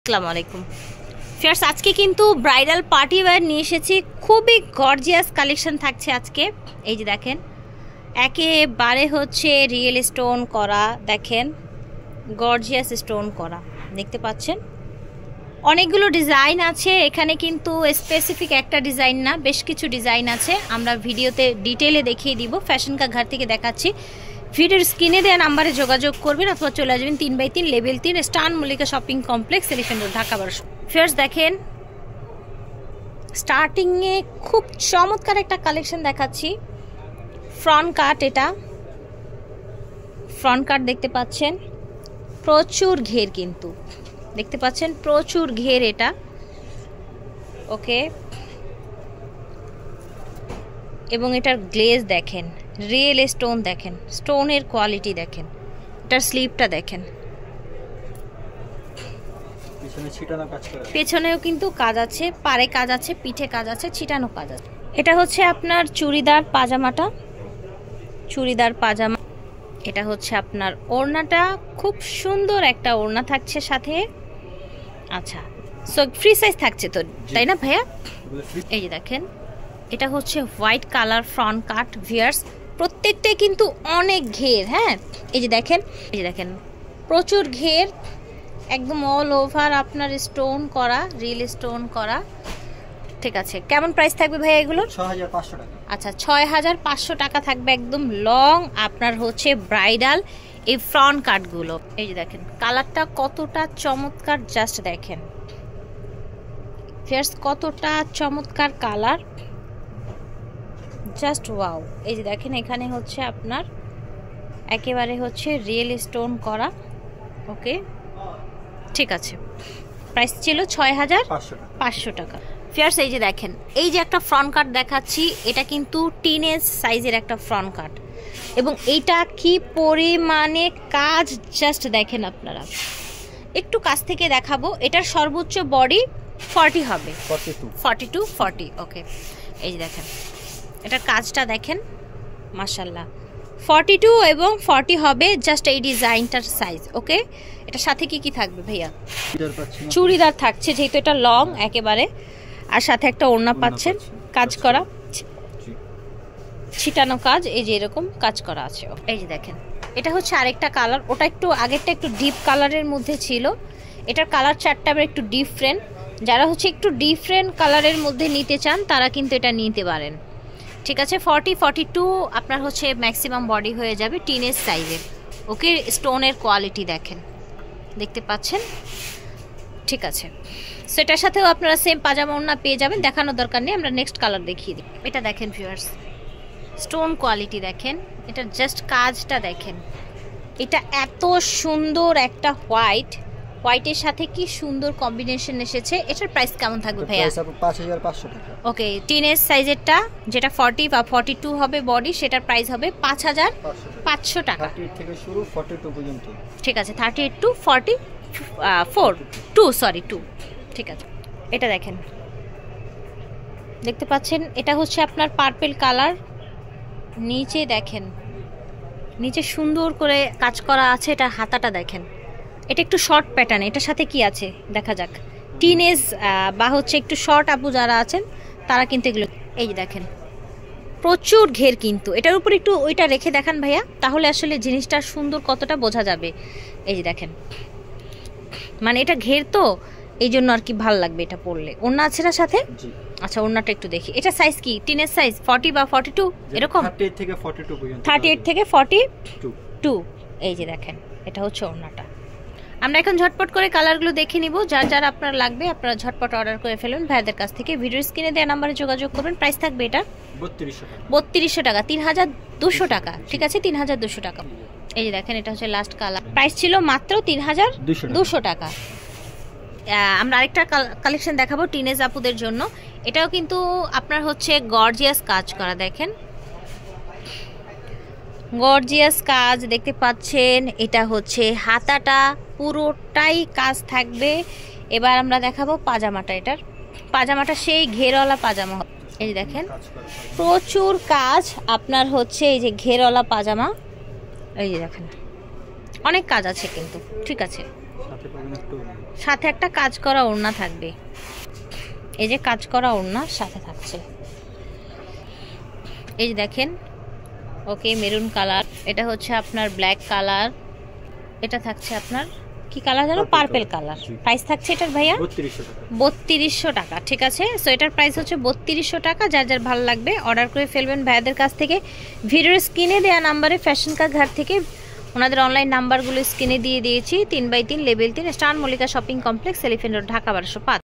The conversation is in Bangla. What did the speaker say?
আসসালামু আলাইকুম ফ্রেন্ডস, আজকে কিন্তু ব্রাইডাল পার্টি ওয়্যার নিয়ে এসেছি। খুবই গর্জিয়াস কালেকশন থাকছে আজকে। এই যে দেখেন, একেবারে হচ্ছে রিয়েল স্টোন করা, দেখেন গর্জিয়াস স্টোন করা, দেখতে পাচ্ছেন। অনেকগুলো ডিজাইন আছে এখানে, কিন্তু স্পেসিফিক একটা ডিজাইন না, বেশ কিছু ডিজাইন আছে। আমরা ভিডিওতে ডিটেলে দেখিয়ে দিব। ফ্যাশন কা ঘর থেকে দেখাচ্ছি। ভিডিওর স্ক্রিনে দেওয়া নাম্বারে যোগাযোগ করবেন অথবা চলে আসবেন 3x3 লেভেল 3 স্টান Mallika shopping complex, Elephant Road, Dhaka 12। First দেখেন, স্টার্টিংয়ে খুব চমৎকার একটা কালেকশন দেখাচ্ছি। ফ্রন্ট কাট, এটা ফ্রন্ট কাট দেখতে পাচ্ছেন, প্রচুর ঘের কিন্তু দেখতে পাচ্ছেন, প্রচুর ঘের এটা। ওকে, এবং এটার গ্লেজ দেখেন, রিয়েল স্টোন দেখেন, স্টোনের কোয়ালিটি দেখেন, এটার স্লিপটা দেখেন, পেছনেও কিন্তু কাজ আছে, পাড়ে কাজ আছে, পিঠে কাজ আছে, ছিটানো কাজ আছে। এটা হচ্ছে আপনার চুড়িদার পাজামাটা, চুড়িদার পাজামা। এটা হচ্ছে আপনার ওড়নাটা, খুব সুন্দর একটা ওড়না থাকছে সাথে। আচ্ছা, সো ফ্রি সাইজ থাকছে তো, তাই না ভাইয়া? এই যে দেখেন, এটা হচ্ছে হোয়াইট কালার ফ্রন্ট কাট ভিয়ার্স, প্রত্যেকটাই কিন্তু অনেক ঘের। হ্যাঁ, এই যে দেখেন, এই যে দেখেন, প্রচুর ঘের, একদম অল ওভার আপনার স্টোন করা, রিয়েল স্টোন করা। ঠিক আছে, কেমন প্রাইস থাকবে ভাইয়া এগুলো? 6500 টাকা। আচ্ছা, 6500 টাকা থাকবে, একদম লং আপনার হচ্ছে ব্রাইডাল এই ফ্রন্ট কাটগুলো। এই যে দেখেন কালারটা কতটা চমৎকার, জাস্ট দেখেন ফিয়ার্স, কতটা চমৎকার কালার, জাস্ট ওয়াও। এই যে দেখেন, এখানে হচ্ছে আপনার একেবারে হচ্ছে রিয়েল স্টোন করা। ওকে, ঠিক আছে, প্রাইস ছিল 6500 টাকা। ফিয়ার্স, এই যে দেখেন, এই যে একটা ফ্রন্ট কাট দেখাচ্ছি, এটা কিন্তু টিনেজ সাইজের একটা ফ্রন্ট কাট, এবং এইটা কি পরিমাণে কাজ জাস্ট দেখেন আপনারা। একটু কাছ থেকে দেখাবো। এটার সর্বোচ্চ বডি 40 হবে, 42 40। ওকে, এই যে দেখেন, এটার কাজটা দেখেন, মাশাল্লাহ 42 এবং 40 হবে জাস্ট এই ডিজাইনটার সাইজ। ওকে, এটার সাথে কি কি থাকবে ভাইয়া? চুড়িদার থাকছে, যেহেতু এটা লং একেবারে, আর সাথে একটা ওড়না পাচ্ছেন, কাজ করা, ছিটানো কাজ, এই যে এরকম কাজ করা আছে। এই যে দেখেন, এটা হচ্ছে আরেকটা কালার, ওটা একটু আগেরটা একটু ডিপ কালারের মধ্যে ছিল, এটার কালার চারটা আবার একটু ডিফারেন্ট। যারা হচ্ছে একটু ডিফারেন্ট কালারের মধ্যে নিতে চান তারা কিন্তু এটা নিতে পারেন। ঠিক আছে, 40-42 আপনার হচ্ছে ম্যাক্সিমাম বডি হয়ে যাবে, টিনেজ সাইজের। ওকে, স্টোনের কোয়ালিটি দেখেন, দেখতে পাচ্ছেন। ঠিক আছে, সেটার সাথেও আপনারা সেম পাজামা ওড়না পেয়ে যাবেন, দেখানোর দরকার নেই, আমরা নেক্সট কালার দেখিয়ে দিই। এটা দেখেন ভিউয়ার্স, স্টোন কোয়ালিটি দেখেন, এটা জাস্ট কাজটা দেখেন, এটা এত সুন্দর একটা হোয়াইটের সাথে কি সুন্দর কম্বিনেশন এসেছে। এটার প্রাইস কেমন থাকবে ভাইয়া? 5500 টাকা। ওকে, টিনেজ সাইজেরটা যেটা 40 বা 42 হবে বডি, সেটার প্রাইস হবে 5500 টাকা। 38 থেকে শুরু 42 পর্যন্ত। ঠিক আছে, 38 টু 2। ঠিক আছে, এটা দেখেন, দেখতে পাচ্ছেন, এটা হচ্ছে আপনার পার্পল কালার। নিচে দেখেন, নিচে সুন্দর করে কাজ করা আছে, এটা হাতাটা দেখেন, এটা একটু শর্ট প্যাটার্ন। এটার সাথে কি আছে দেখা যাক। টিনেজ বা হচ্ছে একটু শর্ট আপু যারা আছেন তারা কিন্তু এগুলো, এই যে দেখেন, প্রচুর ঘের কিন্তু। এটার উপর একটু ওইটা রেখে দেখান ভাইয়া, তাহলে আসলে জিনিসটা সুন্দর কতটা বোঝা যাবে। এই যে দেখেন, মানে এটা ঘের তো, এই জন্য আর কি ভালো লাগবে এটা পরলে। ওড়না আছে না সাথে? আচ্ছা, ওড়নাটা একটু দেখি। এটা সাইজ কি? টিনেজ সাইজ 40 বা 42 এরকম? 38 থেকে 42 পর্যন্ত। 38 থেকে 42। এই যে দেখেন, এটা হচ্ছে ওড়নাটা। আমরা এখন ঝটপট করে কালারগুলো দেখে নিব। যার যার আপনার লাগবে আপনারা ঝটপট অর্ডার করে ফেলুন ভাইদের কাছ থেকে। ভিডিও স্ক্রিনে দেওয়া নাম্বারে যোগাযোগ করবেন। প্রাইস থাকবে এটা 3200 টাকা, 3200 টাকা। ঠিক আছে, 3200 টাকা। এই যে দেখেন, এটা হচ্ছে লাস্ট কালার, প্রাইস ছিল মাত্র 3200 টাকা। আমরা আরেকটা কালেকশন দেখাবো টিনেজ আপুদের জন্য। এটাও কিন্তু আপনার হচ্ছে গর্জিয়াস কাজ করা, দেখেন গর্জিয়াস কাজ দেখতে পাচ্ছেন। এটা হচ্ছে হাতাটা পুরোটাই কাজ থাকবে। এবার আমরা দেখাবো পাজামাটা। এটার পাজামাটা সেই ঘেরওয়ালা পাজামা। এই যে দেখেন, প্রচুর কাজ আপনার হচ্ছে, এই যে ঘেরওয়ালা পাজামা। এই যে দেখেন, অনেক কাজ আছে কিন্তু। ঠিক আছে, সাথে একটা কাজ করা ওড়না থাকবে, এই যে কাজ করা ওড়না সাথে থাকছে। এই যে দেখেন, ওকে মেরুন কালার, এটা হচ্ছে আপনার ব্ল্যাক কালার, এটা থাকছে আপনার কি কালার জানো, পার্পল কালার। প্রাইস থাকছে এটার ভাইয়া 3200 টাকা। ঠিক আছে, সো এটার প্রাইস হচ্ছে 3200 টাকা। যার যার ভালো লাগবে অর্ডার করে ফেলবেন ভাইয়াদের কাছ থেকে। ভিডিওর স্ক্রিনে দেওয়া নাম্বারে ফ্যাশন কা ঘর থেকে ওনাদের অনলাইন নাম্বারগুলো স্ক্রিনে দিয়ে দিয়েছি। 3x3 level 3 star Mallika shopping complex, Elephant Road, Dhaka 1205।